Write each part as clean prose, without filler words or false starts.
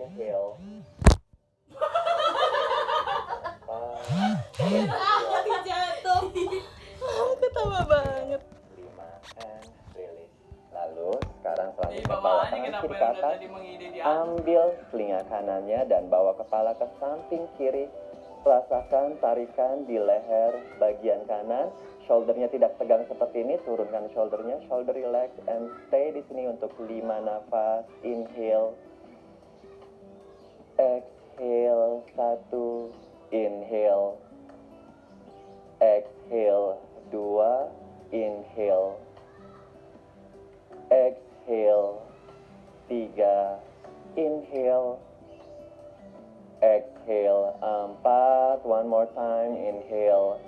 inhale. Mati jatuh. Ketawa banget. 5 and release. Lalu sekarang Di selanjutnya bawa bawahnya tangan kenapa kiri yang ke udah atas. tadi mengide di atas? Ambil telinga kanannya dan bawa kepala ke samping kiri. Rasakan tarikan di leher bagian kanan. Shouldernya tidak tegang seperti ini. Turunkan shouldernya. Shoulder relax and stay di sini untuk 5 nafas. Inhale. Exhale. 1. Inhale. Exhale. 2. Inhale. Exhale. 3. Inhale. Exhale. 4. One more time. Inhale.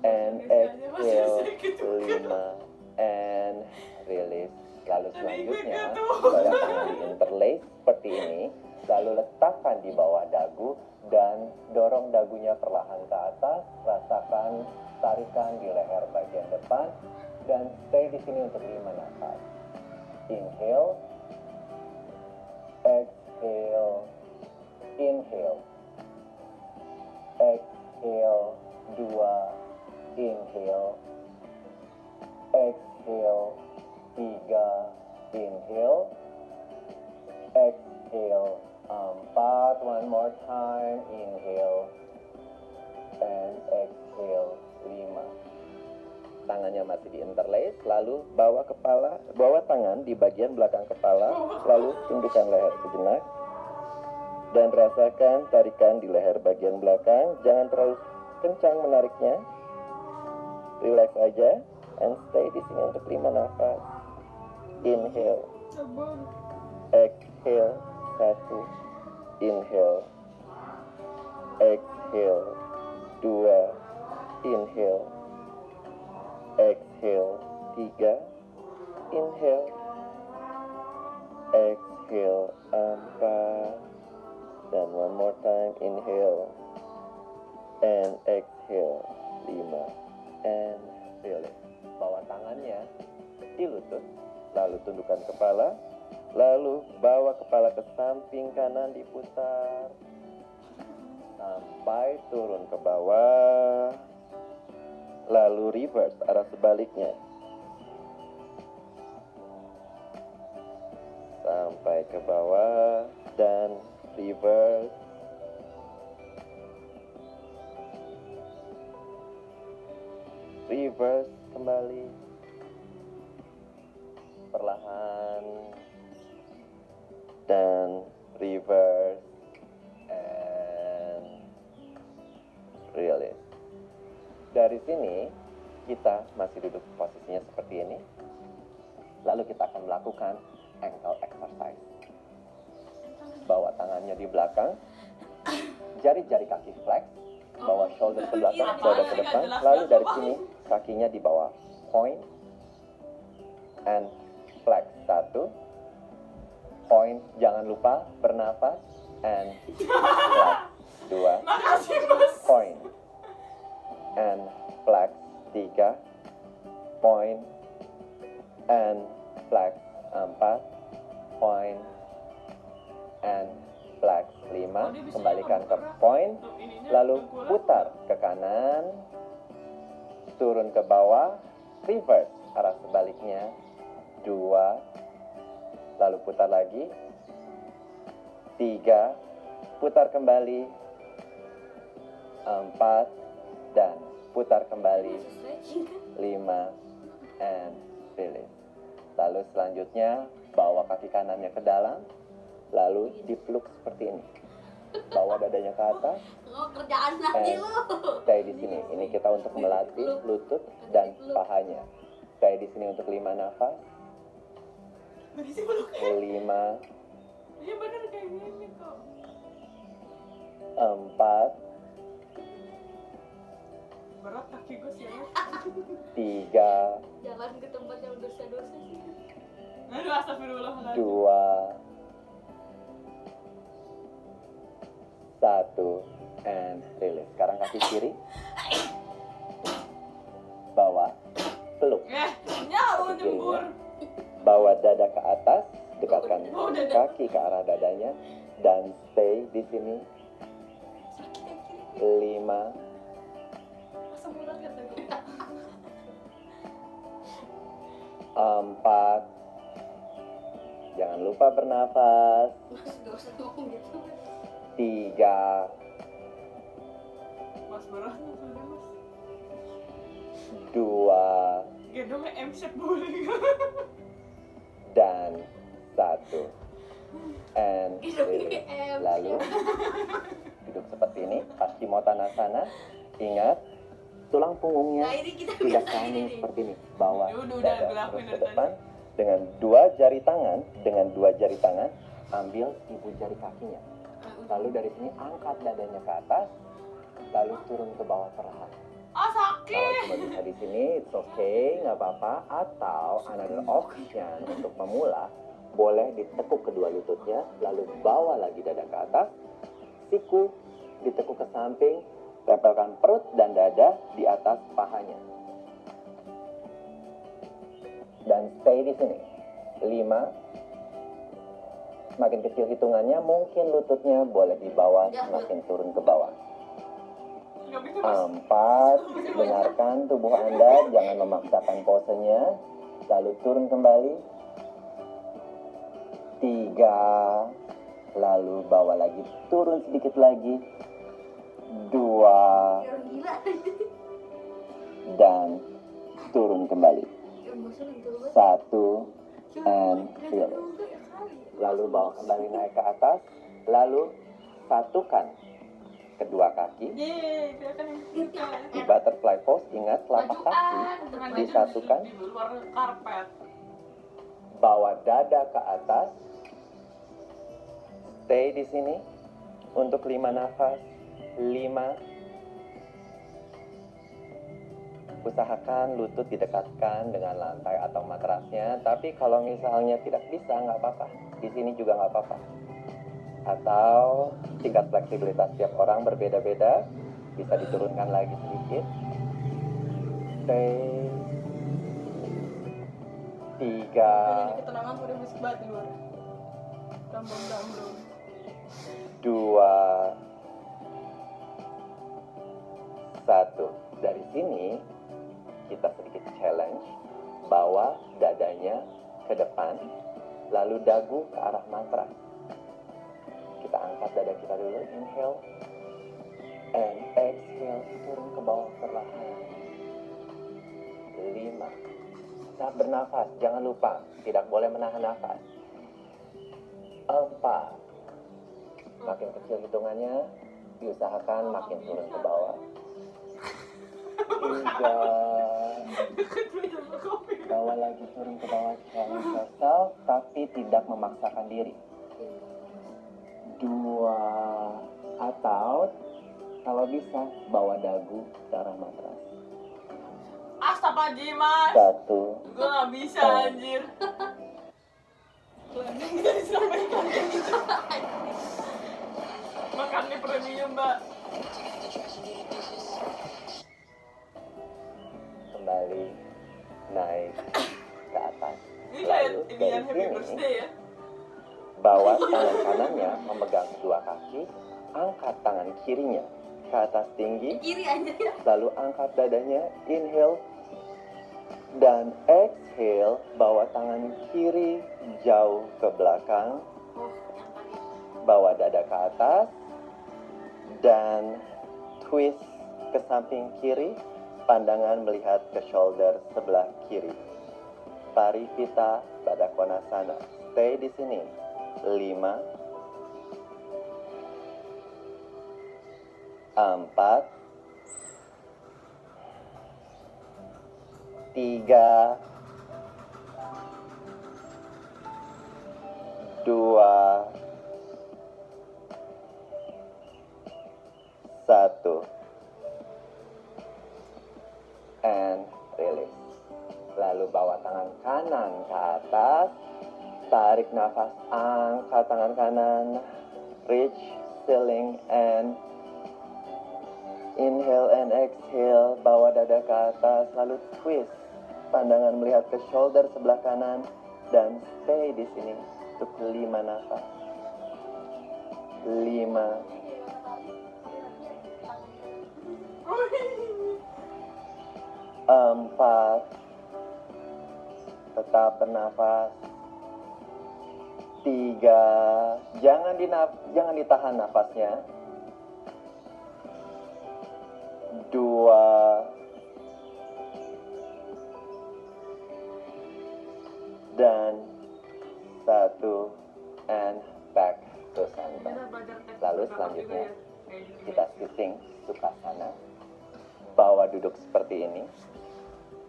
And exhale. 5. And release. Lalu selanjutnya, bawa tangan di interlace seperti ini. Lalu letakkan di bawah dagu dan dorong dagunya perlahan ke atas. Rasakan tarikan di leher bagian depan dan stay di sini untuk 5 nafas. Inhale. Exhale. Inhale. Exhale. 2. Inhale. Exhale. 3. Inhale. Exhale. 4. One more time. Inhale. And exhale. 5. Tangannya masih di interlace. Lalu bawa tangan di bagian belakang kepala. Lalu tundukkan leher sejenak. Dan rasakan tarikan di leher bagian belakang. Jangan terlalu kencang menariknya. Relax aja. And stay di sini untuk 5 nafas. Inhale. Exhale. 1. Inhale. Exhale. 2. Inhale. Exhale. 3. Inhale. Exhale. 4. Dan one more time. Inhale. And exhale. 5. And release. Bawa tangannya di lutut. Lalu tundukkan kepala. Lalu bawa kepala ke samping kanan, diputar sampai turun ke bawah. Lalu reverse arah sebaliknya sampai ke bawah dan reverse. Reverse kembali perlahan dan reverse and release. Dari sini kita masih duduk posisinya seperti ini. Lalu kita akan melakukan ankle exercise. Bawa tangannya di belakang, jari-jari kaki flex, bawa shoulder ke belakang, dada ke depan. Lalu dari sini kakinya di bawah, point and flex. 1. Point, jangan lupa bernafas and flex. 2. Point and flex. 3. Point and flex. 4. Point and flex. 5. Kembalikan ke point. Lalu putar ke kanan, turun ke bawah, reverse arah sebaliknya. 2. Lalu putar lagi. 3. Putar kembali. 4. Dan putar kembali. 5. And release. Lalu selanjutnya bawa kaki kanannya ke dalam. Lalu dipeluk seperti ini. Bawa dadanya ke atas. Kerjaan lagi And lu. stay di sini. Ini kita untuk melatih lutut dan pahanya. Stay di sini untuk 5 nafas. 5. Iya bener kayak gini kok. 4. Berat kaki gue sih. 3. Jangan ke tempat yang dosa-dosa sih. Aduh, astagfirullahaladzim. 2. 1. And release. Sekarang kaki kiri. Bawa. Peluk. Nyawa Kaki kirinya. nyembur. bawa dada ke atas, dekatkan kaki ke arah dadanya, dan stay di sini. 5, Masa berat kata gue. 4. Jangan lupa bernafas. Mas gak usah ngomong gitu. 3, Mas berat sudah mas. 2, Gendongnya M-shape boleh nggak? dan 1. And Hidungnya release. Lalu duduk seperti ini, Paschimottanasana. Ingat, tulang punggungnya Nah ini kita tidak bisa ini kami nih. seperti ini. Bawa Ya udah dada gue lakuin terus ke dari depan dengan dua jari tangan, ambil ibu jari kakinya. Lalu dari sini angkat dadanya ke atas, lalu turun ke bawah perlahan. Ah Kalau sakit. cuma bisa di sini, it's okay, nggak apa-apa. Atau another option untuk memula, boleh ditekuk kedua lututnya, lalu bawa lagi dada ke atas, siku ditekuk ke samping, tempelkan perut dan dada di atas pahanya. Dan stay di sini. 5. Semakin kecil hitungannya, mungkin lututnya boleh dibawa semakin turun ke bawah. Nggak bisa mas. 4. Dengarkan tubuh Anda, jangan memaksakan posenya. Lalu turun kembali. 3. Lalu bawa lagi, turun sedikit lagi. 2. Orang gila. Dan turun kembali. Bosan itu banget. 1. And feel. Lalu bawa kembali naik ke atas. Lalu satukan kedua kaki. Yeay, dia kan yang kita. Di butterfly pose, ingat telapak kaki Dengan disatukan. di luar karpet. Bawa dada ke atas. Stay di sini untuk 5 nafas. 5. Usahakan lutut didekatkan dengan lantai atau matrasnya. Tapi kalau misalnya tidak bisa, nggak apa-apa. Di sini juga nggak apa-apa. Atau tingkat fleksibilitas tiap orang berbeda-beda. Bisa diturunkan lagi sedikit. Stay. 3. Ini ketenangan udah bisik banget di luar. Gambang-gambang. 2. 1. Dari sini kita sedikit challenge, bawa dadanya ke depan, lalu dagu ke arah mantra. Kita angkat dada kita dulu, inhale, and exhale, turun ke bawah perlahan. 5. Saat bernafas, jangan lupa, tidak boleh menahan nafas. 4. Makin kecil hitungannya, diusahakan makin turun ke bawah. 3. Bawa lagi turun ke bawah, challenge yourself, tapi tidak memaksakan diri. 2. Atau kalau bisa, bawa dagu ke arah matras. Astagfirullahaladzim. 1. Gue gak bisa anjir. Landing dari sampai makannya premium mbak. Kembali naik ke atas. Ini kayak Lalu ini dari yang happy sini, birthday ya. bawa tangan kanannya memegang kedua kaki, angkat tangan kirinya ke atas tinggi, Kiri aja ya. lalu angkat dadanya, inhale, dan exhale, bawa tangan kiri jauh ke belakang, Oh, yang paling. bawa dada ke atas, dan twist ke samping kiri, pandangan melihat ke shoulder sebelah kiri. Parivita Baddha-Konasana. Stay di sini. 5. 4. 3. 2. 1. And release. Lalu bawa tangan kanan ke atas, tarik nafas, angkat tangan kanan, reach ceiling and inhale and exhale, bawa dada ke atas, lalu twist, pandangan melihat ke shoulder sebelah kanan, dan stay di sini untuk 5 nafas. 5, 4, tetap bernafas. 3, jangan ditahan nafasnya. 2, dan 1, and back to center. Lalu selanjutnya kita switching Sukhasana. Bawa duduk seperti ini.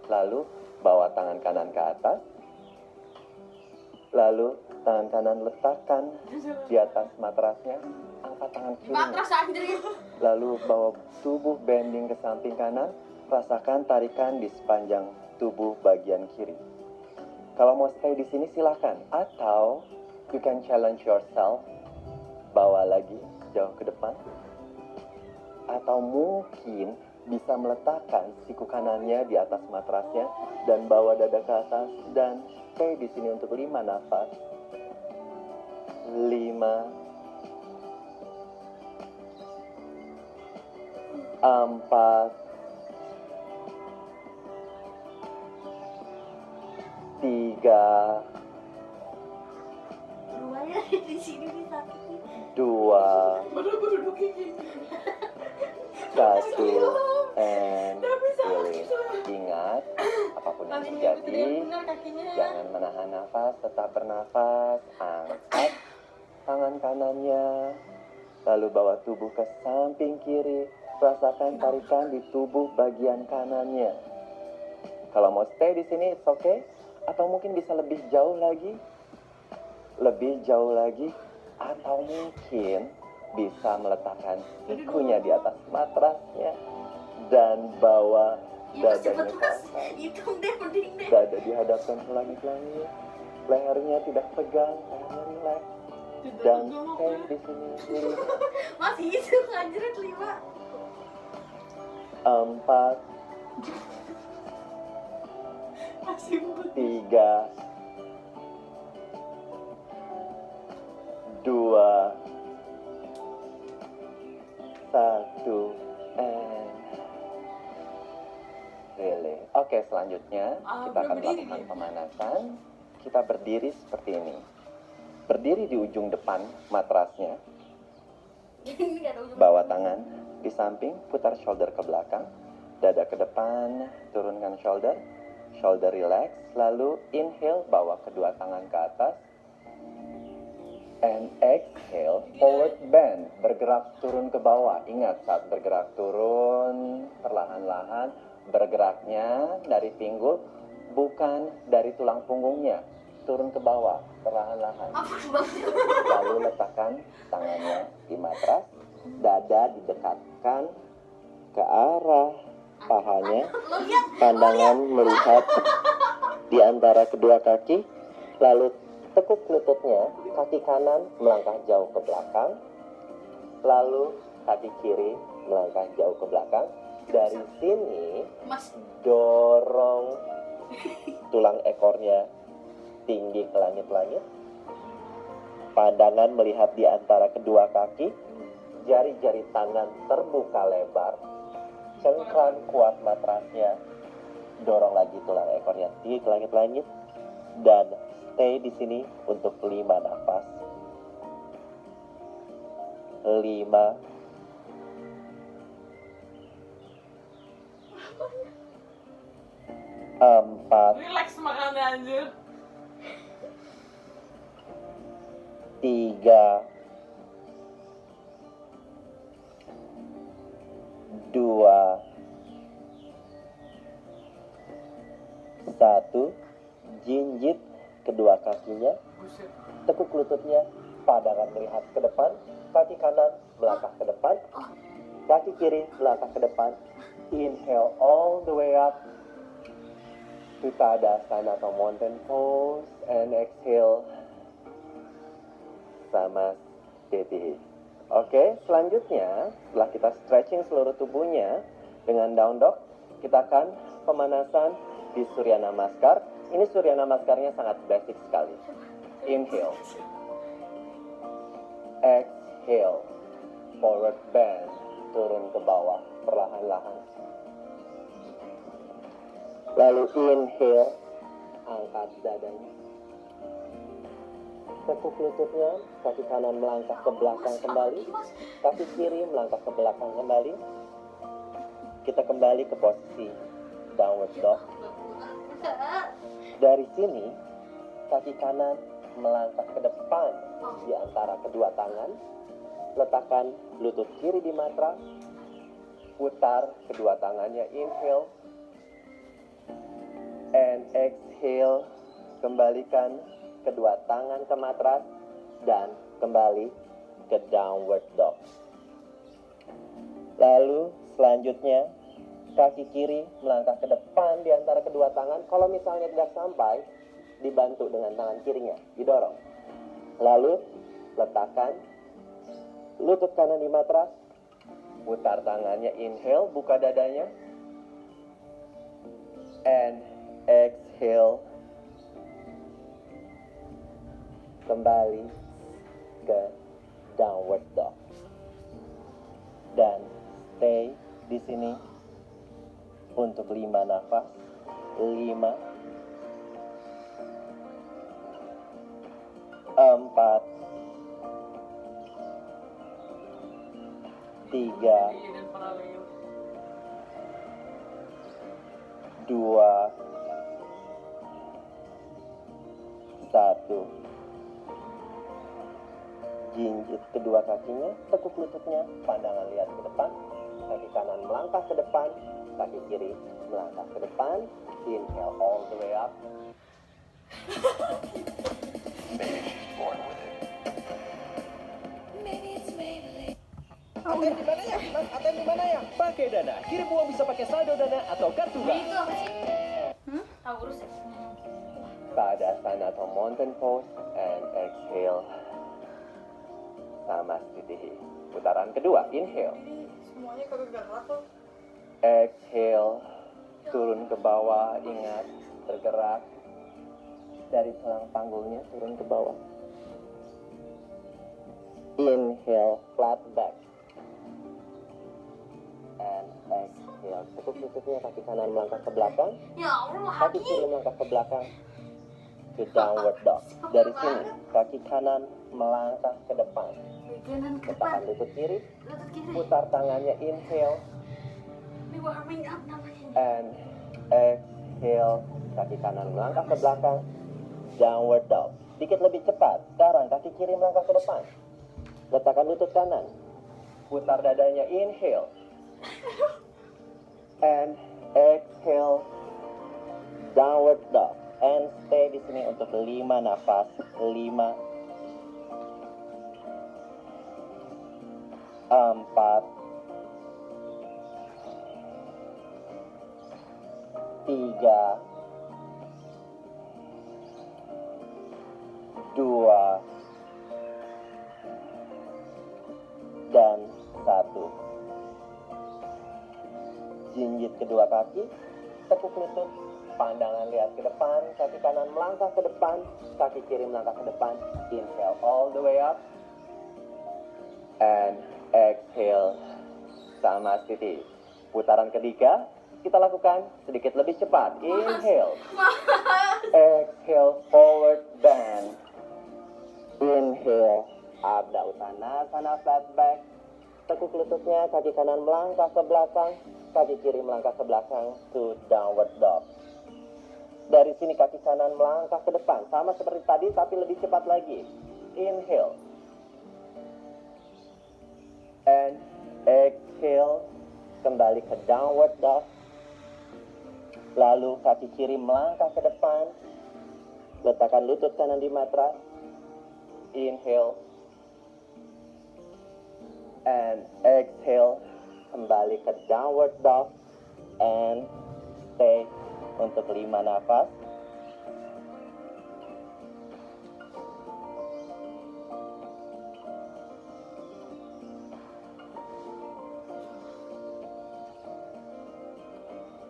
Lalu bawa tangan kanan ke atas. Lalu tangan kanan letakkan di atas matrasnya. Angkat tangan kiri. Matras anjir. Lalu bawa tubuh bending ke samping kanan. Rasakan tarikan di sepanjang tubuh bagian kiri. Kalau mau stay di sini silakan. Atau you can challenge yourself. Bawa lagi jauh ke depan. Atau mungkin bisa meletakkan siku kanannya di atas matrasnya dan bawa dada ke atas dan stay di sini untuk 5 nafas. 5, 4, 3, Rumahnya di sini nih sakit. 2, Padahal gue duduknya gini. 1, and release. Ingat, apapun yang Langsung terjadi, ikutin benar kakinya. jangan menahan nafas, tetap bernafas. Angkat tangan kanannya, lalu bawa tubuh ke samping kiri. Rasakan tarikan di tubuh bagian kanannya. Kalau mau stay di sini, it's okay. Atau mungkin bisa lebih jauh lagi. Lebih jauh lagi. Atau mungkin bisa meletakkan sikunya di atas matrasnya. Dan bawa Iya dadanya cepet ke mas. atas. Hitung deh mending deh. Dada dihadapkan ke langit-langit. Lehernya tidak tegang, lehernya rileks. Dan stay di sini. Mas hitung anjir 5. 4, Masih mulut. 3, 2, 1, and really. Oke, selanjutnya kita akan berdiri melakukan nih. pemanasan. Kita berdiri seperti ini. Berdiri di ujung depan matrasnya. Ini nggak ada ujung. Bawa tangan di samping, putar shoulder ke belakang, dada ke depan, turunkan shoulder, shoulder relax, lalu inhale, bawa kedua tangan ke atas, and exhale, forward bend, bergerak turun ke bawah. Ingat, saat bergerak turun, perlahan-lahan, bergeraknya dari pinggul, bukan dari tulang punggungnya, turun ke bawah, perlahan-lahan. Apa banget? Lalu letakkan tangannya di matras, dada didekatkan ke arah pahanya, Lo lihat. pandangan melihat di antara kedua kaki, lalu tekuk lututnya, kaki kanan melangkah jauh ke belakang, lalu kaki kiri melangkah jauh ke belakang. Dari sini Mas. dorong tulang ekornya tinggi ke langit-langit. Pandangan melihat di antara kedua kaki, jari-jari tangan terbuka lebar, cengkram kuat matrasnya, dorong lagi tulang ekornya tinggi ke langit-langit, dan stay di sini untuk 5 nafas. 5, 4, Relax makannya anjir. 3, 2, 1. Jinjit kedua kakinya, Buset. tekuk lututnya, pandangan melihat ke depan, kaki kanan melangkah ke depan, kaki kiri melangkah ke depan. Inhale all the way up to Tadasana atau mountain pose, and exhale sama Samadhi. Oke, selanjutnya setelah kita stretching seluruh tubuhnya dengan down dog, kita akan pemanasan di Surya Namaskar Ini Surya Namaskarnya sangat basic sekali. Inhale. Exhale. Forward bend. Turun ke bawah perlahan-lahan. Lalu inhale. Angkat dadanya. Tekuk lututnya. Kaki kanan melangkah ke belakang kembali. Kaki kiri melangkah ke belakang kembali. Kita kembali ke posisi downward dog. Dari sini, kaki kanan melangkah ke depan di antara kedua tangan. Letakkan lutut kiri di matras. Putar kedua tangannya, inhale. And exhale. Kembalikan kedua tangan ke matras. Dan kembali ke downward dog. Lalu selanjutnya, kaki kiri melangkah ke depan di antara kedua tangan. Kalau misalnya tidak sampai, dibantu dengan tangan kirinya, didorong. Lalu, letakkan lutut kanan di matras. Putar tangannya, inhale, buka dadanya. And exhale. Kembali ke downward dog. Dan stay di sini untuk 5 nafas. 5 4 3 Iya, dan paralel. 2 1. Jinjit kedua kakinya, tekuk lututnya, pandangan lihat ke depan. Kaki kanan melangkah ke depan, kaki kiri melangkah ke depan. Inhale all the way up. ATM di mana ya? Mas, ATM di mana ya? Pakai Dana. Kirim uang bisa pakai saldo Dana atau kartu bank. Itu apa sih? Tahu urus ya? Tadasana atau mountain pose. And exhale. Samastitihi. Putaran kedua, inhale. Semuanya kagak gerak loh. Exhale. Turun ke bawah, ingat. Bergerak. Dari tulang panggulnya turun ke bawah. Inhale, flat back. And exhale. Tekuk lututnya, kaki kanan melangkah ke belakang. Ya Allah, Kaki kiri melangkah ke belakang. To downward dog. Dari sini, kaki kanan melangkah ke depan. kanan ke Letakkan depan, lutut kiri. lutut kiri. Putar tangannya, inhale. Ini warming up namanya. And exhale. Kaki kanan melangkah ke belakang. Downward dog. Sedikit lebih cepat. Sekarang kaki kiri melangkah ke depan. Letakkan lutut kanan. Putar dadanya, inhale. And exhale. Downward dog. And stay di sini untuk 5 nafas. 5 4 3 2 dan 1. Jinjit kedua kaki, tekuk lutut, pandangan lihat ke depan, kaki kanan melangkah ke depan, kaki kiri melangkah ke depan. Inhale all the way up. And exhale. Samastiti. Putaran ketiga, kita lakukan sedikit lebih cepat. Inhale. Exhale, forward bend. Inhale, Ardha Uttanasana, flat back. Tekuk lututnya, kaki kanan melangkah ke belakang, kaki kiri melangkah ke belakang to downward dog. Dari sini kaki kanan melangkah ke depan, sama seperti tadi tapi lebih cepat lagi. Inhale. And exhale, kembali ke downward dog. Lalu kaki kiri melangkah ke depan, letakkan lutut kanan di matras. Inhale. And exhale, kembali ke downward dog. And stay untuk 5 nafas.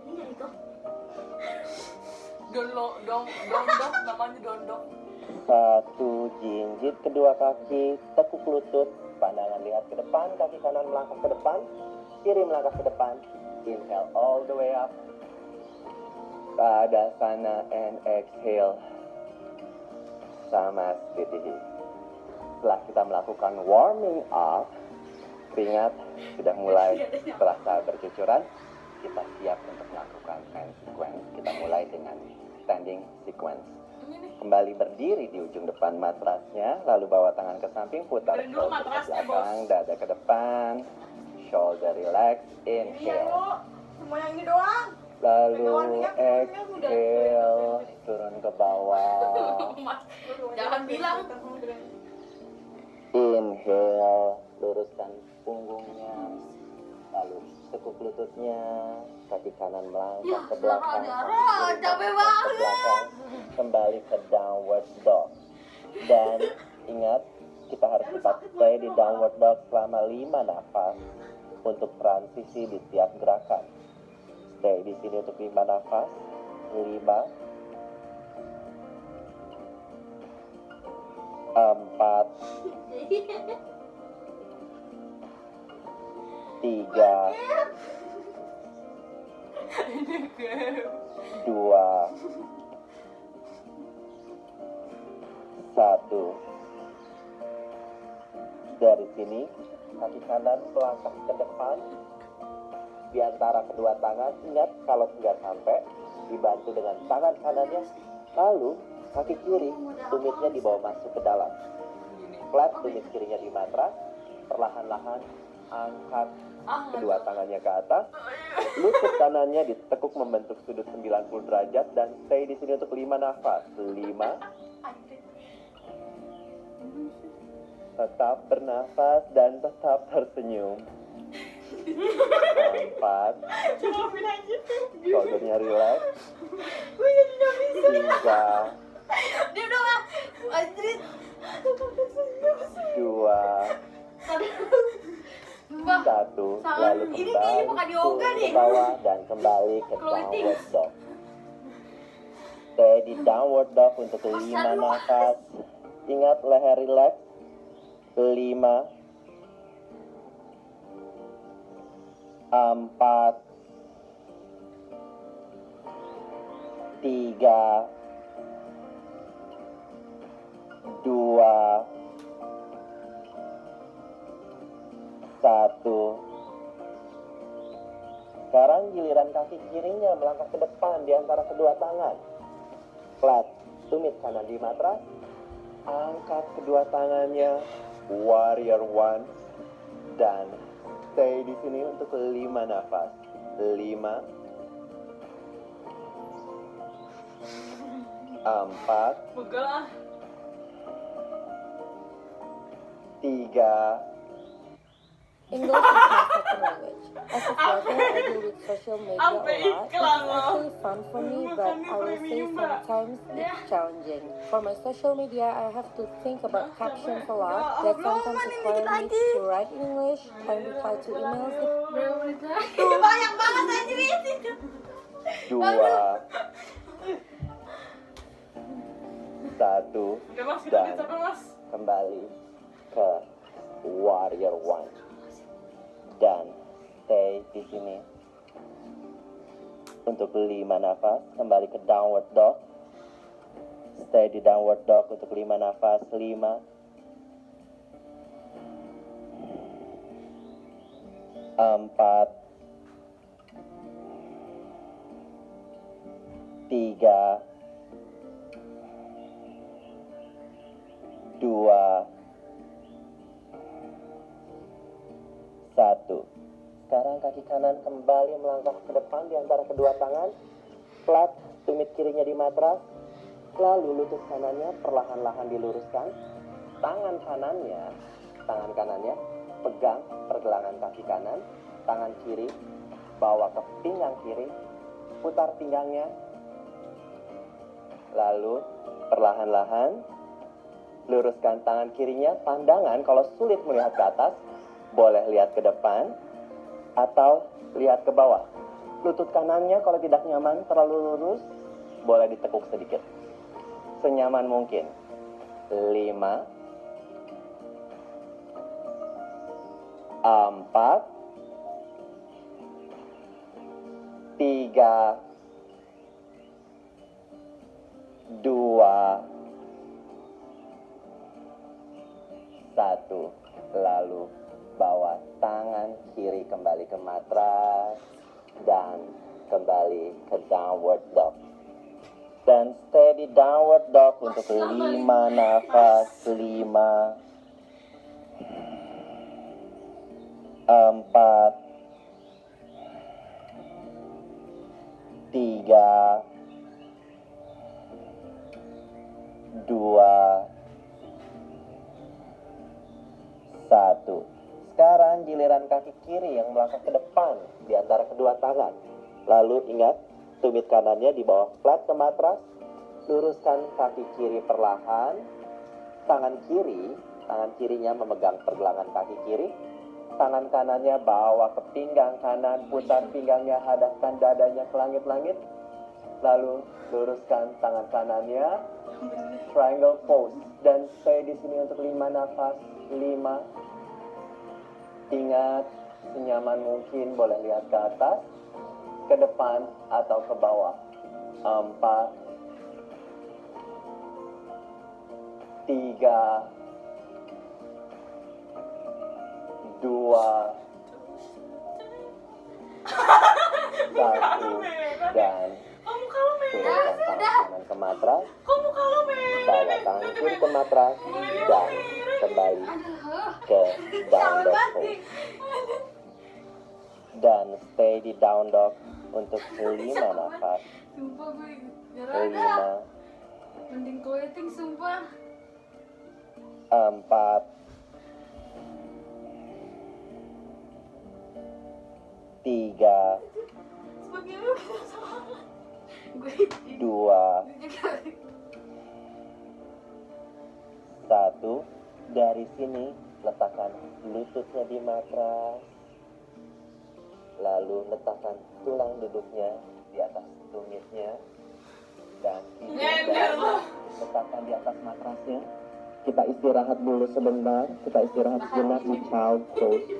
Ini dari itu. Dondok, namanya dondok. 1, jinjit kedua kaki, tekuk lutut, pandangan lihat ke depan, kaki kanan melangkah ke depan, kiri melangkah ke depan. Inhale all the way up. Tadasana and exhale. Samasthiti. Setelah kita melakukan warming up, keringat sudah mulai terasa bercucuran. Kita siap untuk melakukan hand sequence. Kita mulai dengan standing sequence. Kembali berdiri di ujung depan matrasnya, lalu bawa tangan ke samping, putar Benerin dulu shoulder ke matrasnya, belakang, dada ke depan, shoulder relax, Iya, inhale. Bu. Semua yang ini doang. Lalu Pegangannya udah. exhale, turun ke bawah. Jangan bilang. Inhale, luruskan punggungnya. Lalu tekuk lututnya, kaki kanan melangkah ke belakang. darah, capek banget. Ke belakang, kembali ke downward dog. Dan ingat, kita harus tetap stay di downward dog selama 5 nafas untuk transisi di setiap gerakan. Stay di sini untuk 5 nafas. 5, 4, 3, 2, 1. Dari sini, kaki kanan melangkah ke depan. Di antara kedua tangan, ingat kalau tidak sampai, dibantu dengan tangan kanannya. Lalu, kaki kiri, tumitnya dibawa masuk ke dalam. Flat tumit kirinya di matras, perlahan-lahan angkat kedua tangannya ke atas. Lutut kanannya ditekuk membentuk sudut 90 derajat dan stay di sini untuk 5 nafas. 5. Tetap bernafas dan tetap tersenyum. 4. Maafin aja. Shouldernya relax. Gue jadi gak bisa. 3, Dia udah nggak. Anjrit. 2, Mbak. 1. Salah. Lalu Ini kayaknya bukan kembali yoga turun nih. ke bawah dan kembali ke Clothing. downward dog. Stay di downward dog untuk 5 nafas. Ingat leher relax. 5, 4, 3, 2, 1. Sekarang giliran kaki kirinya melangkah ke depan di antara kedua tangan. Flat, tumit kanan di matras. Angkat kedua tangannya, warrior one, dan stay di sini untuk 5 nafas. 5, 4, Pegel ah. 3, English is my second language. As a vlogger, I deal with social media a Sampai lot. iklan It's loh. actually fun for me, but I will say sometimes it's challenging. For my social media, I have to think about captions a lot. That sometimes require me to write in English and reply to emails. Berapa menit lagi? Banyak banget anjrit. 2, 1. Udah mas, kita Dan bisa mas. kembali ke warrior one. Dan stay di sini untuk 5 nafas. Kembali ke downward dog. Stay di downward dog untuk 5 nafas. 5, 4, 3, 2, 1. Sekarang kaki kanan kembali melangkah ke depan di antara kedua tangan. Flat, tumit kirinya di matras. Lalu lutut kanannya perlahan-lahan diluruskan. Tangan kanannya pegang pergelangan kaki kanan. Tangan kiri bawa ke pinggang kiri. Putar pinggangnya. Lalu perlahan-lahan luruskan tangan kirinya. Pandangan kalau sulit melihat ke atas, boleh lihat ke depan atau lihat ke bawah. Lutut kanannya kalau tidak nyaman terlalu lurus, boleh ditekuk sedikit. Senyaman mungkin. 5, 4, 3, 2, 1. Lalu bawa tangan kiri kembali ke matras dan kembali ke downward dog. Dan stay di downward dog untuk 5 nafas. 5, 4, 3, 2, 1. Sekarang giliran kaki kiri yang melangkah ke depan di antara kedua tangan. Lalu ingat, tumit kanannya di bawah flat ke matras. Luruskan kaki kiri perlahan. Tangan kirinya memegang pergelangan kaki kiri. Tangan kanannya bawa ke pinggang kanan, putar pinggangnya, hadapkan dadanya ke langit-langit. Lalu luruskan tangan kanannya, triangle pose, dan stay di sini untuk 5 nafas. 5. Ingat, senyaman mungkin boleh lihat ke atas, ke depan, atau ke bawah. 4, 3, 2, 1, dan turunkan tangan kanan ke matras, bawa tangan kiri ke matras, dan kembali ke down dog pose. Dan stay di down dog untuk 5 nafas. Sumpah gue 5, mending keliting sumpah. 4, 3, Sebagai lu kita sama. Gue 2, 1. Dari sini letakkan lututnya di matras. Lalu letakkan tulang duduknya di atas tumitnya. Dan hidungnya letakkan di atas matrasnya. Kita istirahat dulu sebentar. Kita istirahat sejenak di child pose.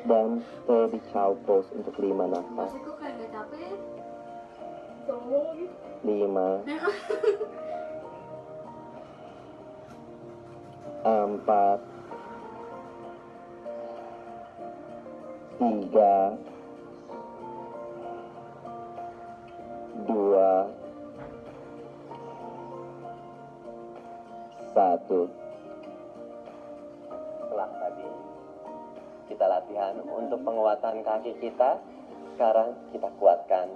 Dan stay di child pose untuk 5 nafas. Masih kok kayak gak capek. 5, 4, 3, 2, 1. Setelah tadi kita latihan untuk penguatan kaki kita, sekarang kita kuatkan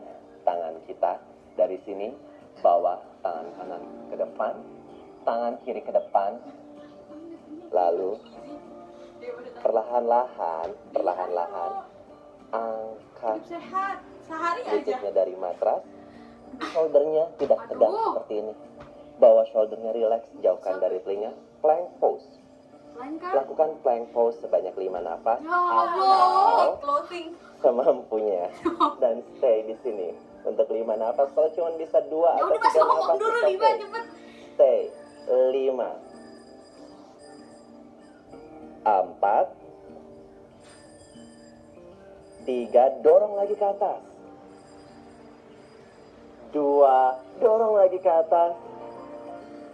tangan kita. Dari sini bawa tangan kanan ke depan, tangan kiri ke depan, lalu perlahan-lahan angkat Sehat. Sehari aja. lututnya dari matras, shouldernya tidak tegang seperti ini. Bawa shouldernya relax, jauhkan dari telinga. Plank pose. Lain kan? Lakukan plank pose sebanyak 5 nafas Ya Allah. atau Closing. semampunya. Dan stay di sini untuk 5 nafas. Kalau cuma bisa 2 Ya atau udah Mas 3 ngomong nafas, dulu it's 5 okay. cepet. Stay. 5, 4, 3, dorong lagi ke atas. 2, dorong lagi ke atas.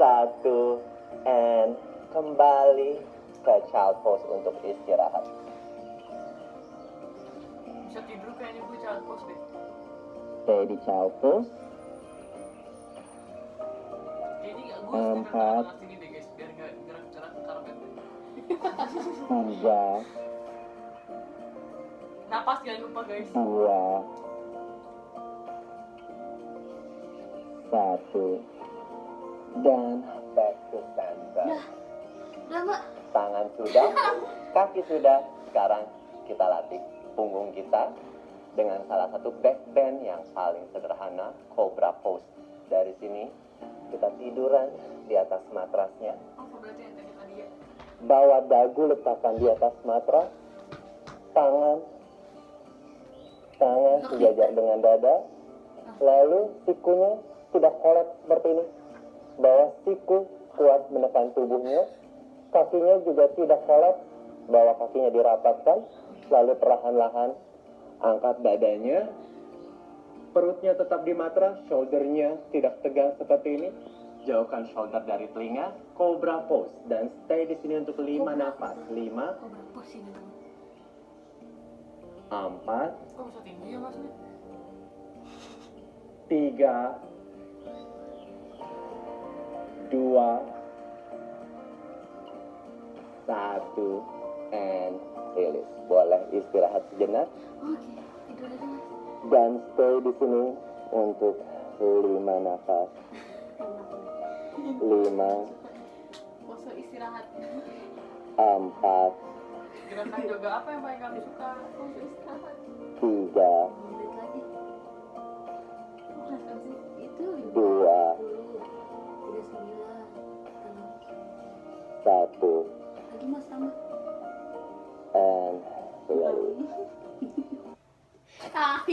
1, and kembali ke child pose untuk istirahat. Bisa tidur kayaknya gue child pose deh. Stay di child pose. Kayaknya gak gue Empat. sekarang sini deh guys, biar gak gerak-gerak ke karpet. 3, Napas jangan lupa guys. 2, 1, dan back to center. Udah Mbak. Tangan sudah, kaki sudah. Sekarang kita latih punggung kita dengan salah satu back bend yang paling sederhana, cobra pose. Dari sini kita tiduran di atas matrasnya. Apa berarti yang tadi ya? Bawa dagu letakkan di atas matras. Tangan sejajar dengan dada. Lalu sikunya tidak kolaps seperti ini. Bawah siku kuat menekan tubuhnya. Kakinya juga tidak kolaps. Bawah kakinya dirapatkan. Lalu perlahan-lahan angkat dadanya. Perutnya tetap di matras. Shouldernya tidak tegang seperti ini. Jauhkan shoulder dari telinga. Cobra pose. Dan stay di sini untuk 5 nafas. 5, Oh, berapa sih ini? 4, Kok bisa tinggi ya masnya? 3, 2, 1, and release. Boleh istirahat sejenak Oke, tidur aja mas. dan stay di sini untuk 5 nafas. 5, Pose istirahat. 4, Gerakan yoga apa yang paling kamu suka? Pose istirahat. 3, 5 menit lagi. Oh, rasa sih itu 2, 39. Tenang. 1, Lagi mas tambah. and release.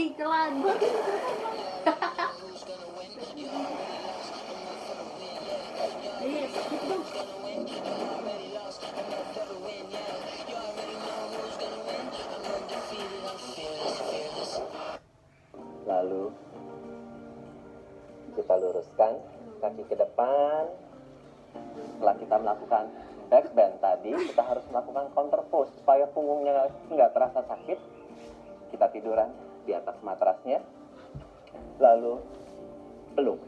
Iklan. Yes, gitu. Lalu kita luruskan kaki ke depan. Setelah kita melakukan back bend tadi, kita harus melakukan counter pose supaya punggungnya nggak terasa sakit. Kita tiduran di atas matrasnya. Lalu peluk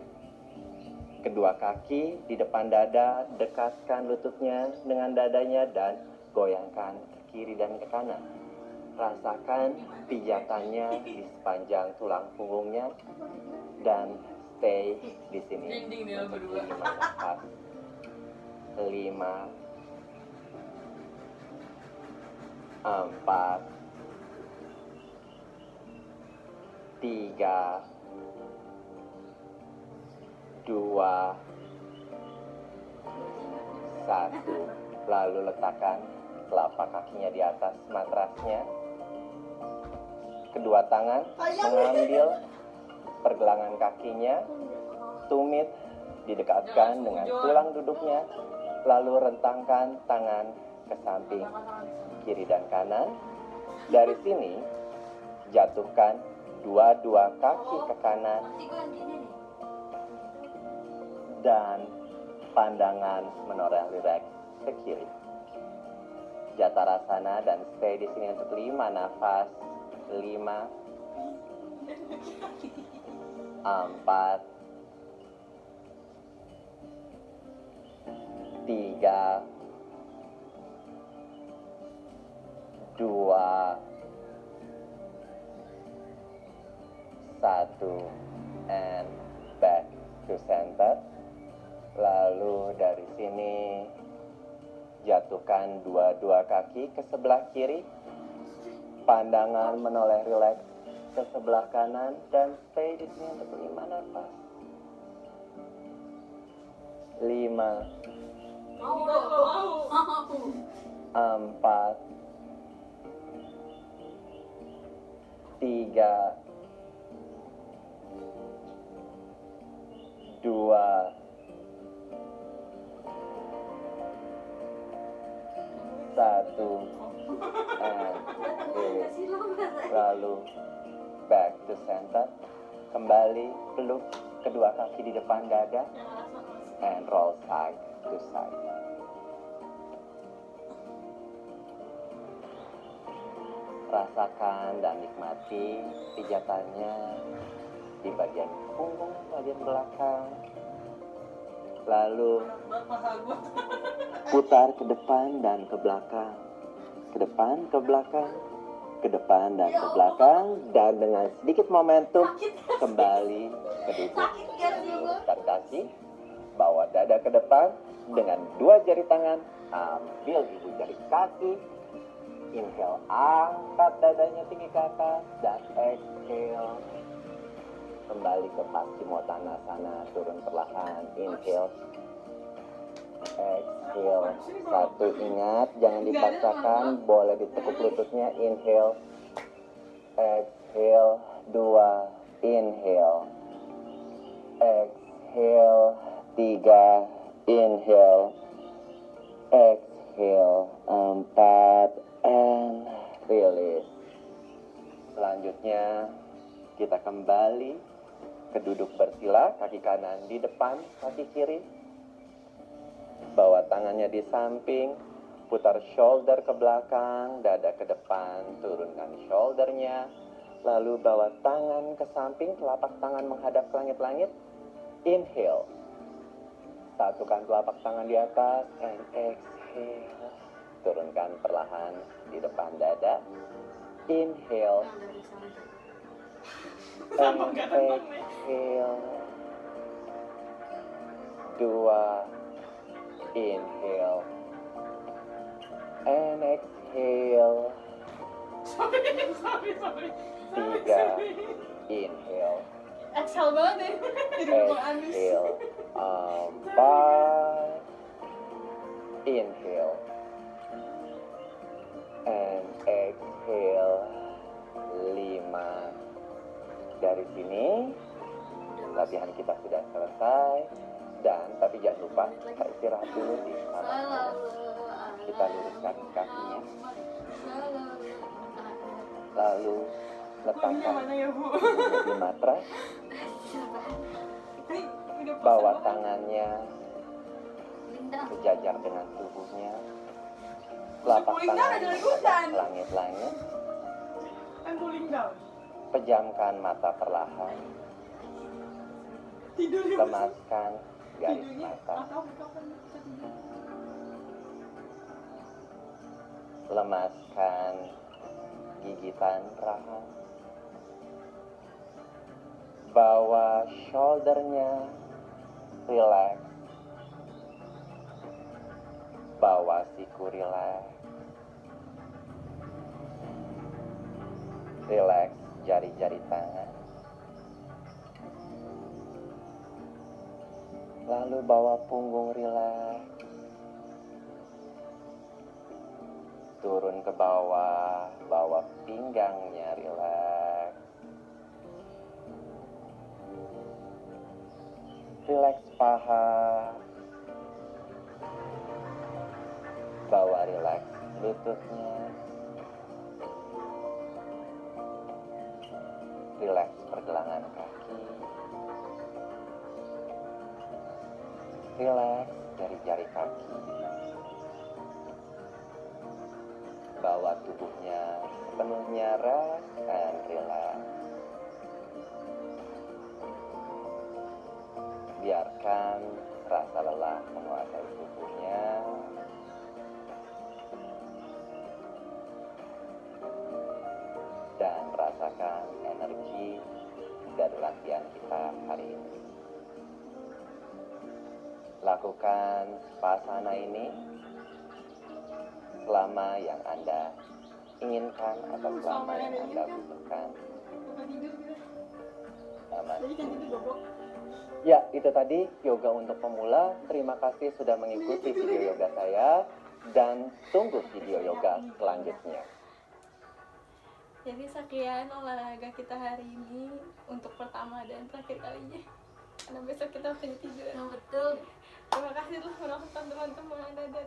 kedua kaki di depan dada, dekatkan lututnya dengan dadanya dan goyangkan ke kiri dan ke kanan. Rasakan pijatannya di sepanjang tulang punggungnya dan stay di sini. Dinding dia berdua. 5, 4, 3, 2, 1. Lalu letakkan telapak kakinya di atas matrasnya. Kedua tangan mengambil pergelangan kakinya. Tumit didekatkan dengan tulang duduknya. Lalu rentangkan tangan ke samping kiri dan kanan. Dari sini jatuhkan dua-dua kaki ke kanan Nanti gue yang gini nih. dan pandangan menoreh rileks ke kiri. Jatarasana dan stay di sini untuk 5 nafas. 5, 4, 3, 2, 1, and back to center. Lalu dari sini jatuhkan dua-dua kaki ke sebelah kiri. Pandangan menoleh rileks ke sebelah kanan dan stay di sini untuk 5 nafas. 5, Mau dong. Mau. 4, 3, 2, 1, and release. Lalu back to center. Kembali peluk kedua kaki di depan dada and roll side to side. Rasakan dan nikmati pijatannya di bagian punggung, bagian belakang. Lalu putar ke depan dan ke belakang. Ke depan, ke belakang. Ke depan dan ke belakang. Dan dengan sedikit momentum kembali ke duduk. Luruskan kaki. Bawa dada ke depan. Dengan 2 jari tangan ambil ibu jari kaki. Inhale, angkat dadanya tinggi ke atas. Dan exhale, kembali ke Paschimottanasana, turun perlahan. Inhale, exhale. 1, ingat jangan dipaksakan, boleh ditekuk lututnya. Inhale, exhale. 2, inhale, Exhale 3, inhale. Exhale 4, and release. Selanjutnya kita kembali ke duduk bersila, kaki kanan di depan, kaki kiri. Bawa tangannya di samping, putar shoulder ke belakang, dada ke depan, turunkan shouldernya. Lalu bawa tangan ke samping, telapak tangan menghadap ke langit-langit. Inhale. Satukan telapak tangan di atas, and exhale. Turunkan perlahan di depan dada. Inhale. And exhale. 2. Inhale. And exhale. 3. Inhale. Excel banget ya. Jadi ngomong Anis. Exhale 4. Inhale. And exhale 5. Dari sini latihan kita sudah selesai. Dan tapi jangan lupa kita istirahat dulu di sana. Kita luruskan kakinya. Lalu letakkan Mana ya, Bu? di matras. Ini udah Bawa pasang tangannya Lintang. sejajar dengan tubuhnya. Telapak Cooling down tangan ada menghadap ikutan. ke langit-langit. kan cooling down. Pejamkan mata perlahan. Tidur ya. Lemaskan garis Tidurnya mata. atau kapan bisa tidur? Lemaskan gigitan rahang. Bawa shouldernya relax. Bawa siku relax. Relax jari-jari tangan. Lalu bawa punggung relax. Turun ke bawah, bawa pinggangnya relax. Relax paha. Bawa relax lututnya. Relax pergelangan kaki. Relax jari-jari kaki. Bawa tubuhnya sepenuhnya rest and relax. Biarkan rasa lelah menguasai tubuhnya. Dan rasakan energi dari latihan kita hari ini. Lakukan pasana ini selama yang Anda inginkan atau selama yang Anda butuhkan. Bukan tidur gitu. Aman. Jadi kan tidur goblok. Ya, itu tadi yoga untuk pemula. Terima kasih sudah mengikuti video yoga saya dan tunggu video yoga selanjutnya. Jadi sekian olahraga kita hari ini untuk pertama dan terakhir kalinya. Karena besok kita akan tidur. Yang betul. Terima kasih telah menonton teman-teman. Dadah.